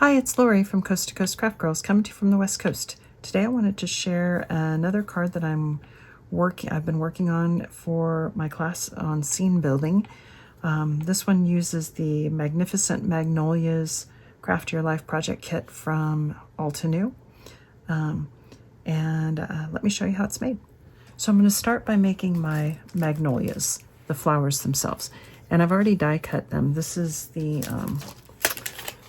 Hi, it's Lori from Coast to Coast Craft Girls, coming to you from the West Coast. Today I wanted to share another card that I've been working on for my class on scene building. This one uses the Magnificent Magnolias Craft Your Life project kit from AlteNew. Let me show you how it's made. So I'm going to start by making my magnolias, the flowers themselves. And I've already die cut them. This is the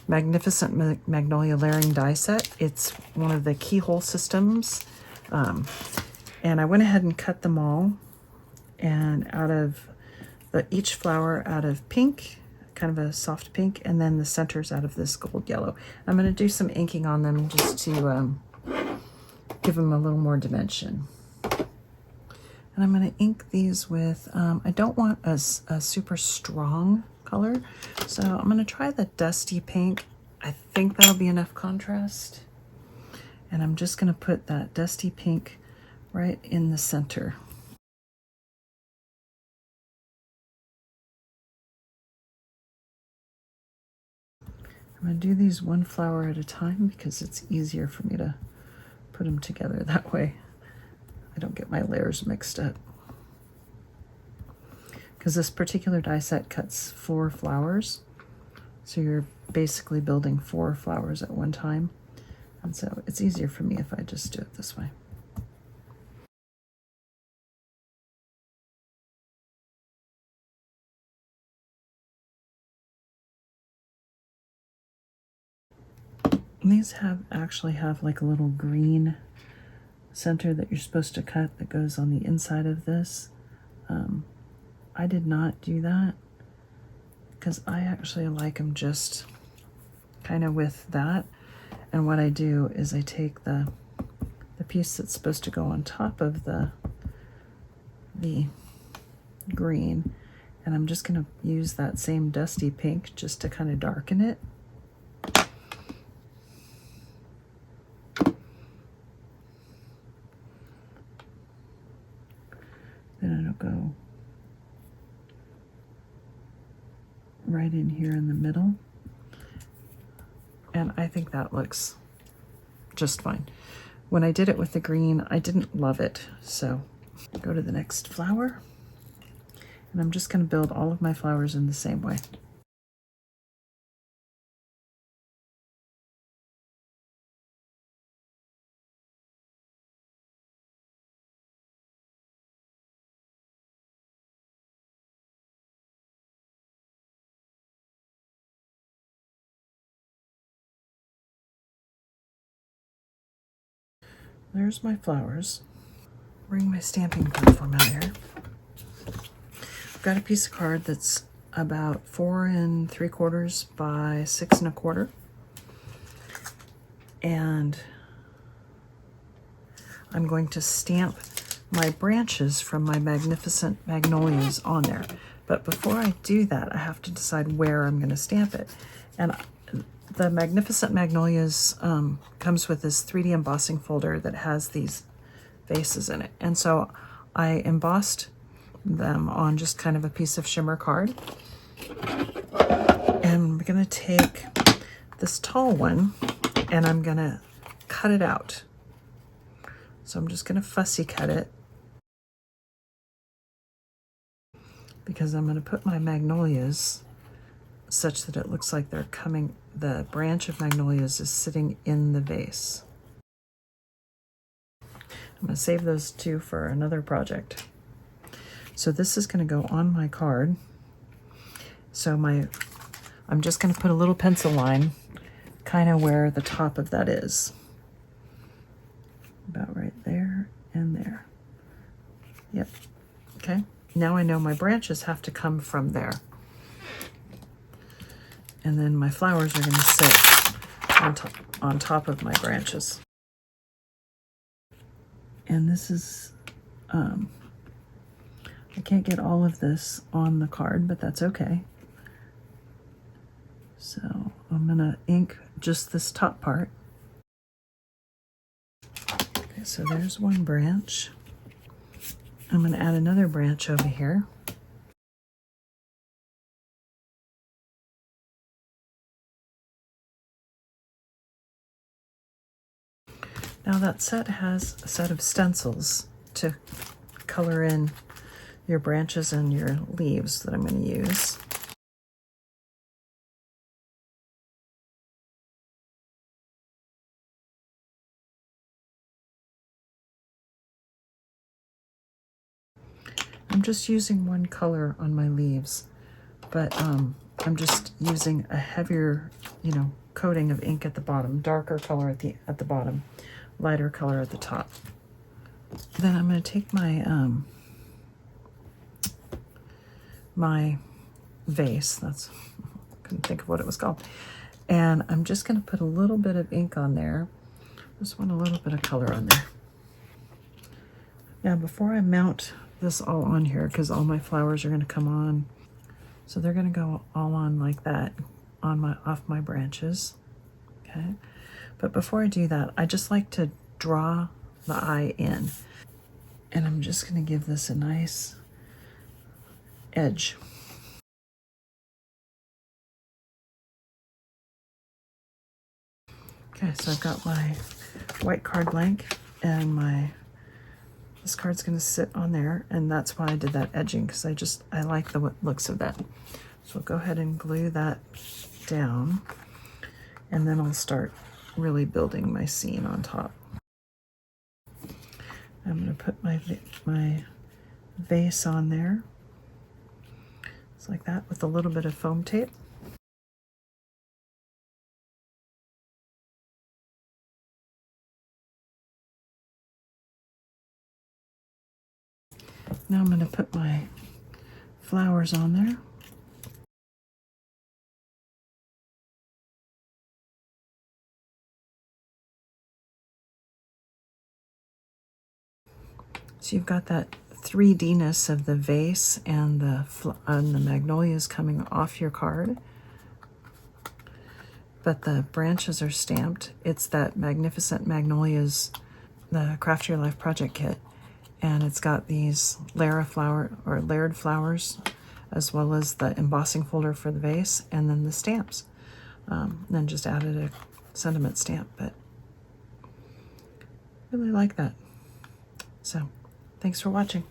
Magnificent Magnolia layering die set. It's one of the keyhole systems. And I went ahead and cut them all, and out of each flower out of pink, kind of a soft pink, and then the centers out of this gold yellow. I'm going to do some inking on them just to give them a little more dimension. And I'm going to ink these with, I don't want a super strong color, so I'm going to try the dusty pink. I think that'll be enough contrast. And I'm just going to put that dusty pink right in the center. I'm going to do these one flower at a time because it's easier for me to put them together that way. I don't get my layers mixed up. Because this particular die set cuts 4 flowers. So you're basically building 4 flowers at one time. And so it's easier for me if I just do it this way. And these actually have like a little green center that you're supposed to cut that goes on the inside of this. I did not do that because I actually like them just kind of with that. And what I do is I take the piece that's supposed to go on top of the green, and I'm just going to use that same dusty pink just to kind of darken it. Then it'll go right in here in the middle. And I think that looks just fine. When I did it with the green, I didn't love it. So go to the next flower. And I'm just going to build all of my flowers in the same way. There's my flowers. Bring my stamping platform out here. I've got a piece of card that's about 4 3/4 by 6 1/4. And I'm going to stamp my branches from my Magnificent Magnolias on there. But before I do that, I have to decide where I'm going to stamp it. And the Magnificent Magnolias comes with this 3D embossing folder that has these vases in it. And so I embossed them on just kind of a piece of shimmer card. And I'm going to take this tall one and I'm going to cut it out. So I'm just going to fussy cut it because I'm going to put my magnolias such that it looks like they're coming, the branch of magnolias is sitting in the vase. I'm going to save those 2 for another project. So this is going to go on my card. So I'm just going to put a little pencil line kind of where the top of that is. About right there and there. Yep. Okay. Now I know my branches have to come from there. And then my flowers are going to sit on top of my branches. And this is, I can't get all of this on the card, but that's okay. So I'm going to ink just this top part. Okay, so there's one branch. I'm going to add another branch over here. Now that set has a set of stencils to color in your branches and your leaves that I'm going to use. I'm just using one color on my leaves, but I'm just using a heavier, coating of ink at the bottom, darker color at the bottom, lighter color at the top. Then I'm going to take my my vase. Couldn't think of what it was called, and I'm just going to put a little bit of ink on there. Just want a little bit of color on there. Now, before I mount this all on here, because all my flowers are going to come on, so they're going to go all on like that off my branches. Okay, but before I do that, I just like to draw the eye in, and I'm just going to give this a nice edge. Okay, so I've got my white card blank, and this card's going to sit on there, and that's why I did that edging, because I like the looks of that. So I'll go ahead and glue that down, and then I'll start really building my scene on top. I'm going to put my vase on there. It's like that with a little bit of foam tape. Now I'm going to put my flowers on there. So you've got that 3D-ness of the vase and the magnolias coming off your card, but the branches are stamped. It's that Magnificent Magnolias, the Craft Your Life project kit, and it's got these layered flowers, as well as the embossing folder for the vase, and then the stamps. Then just added a sentiment stamp, but really like that. So thanks for watching.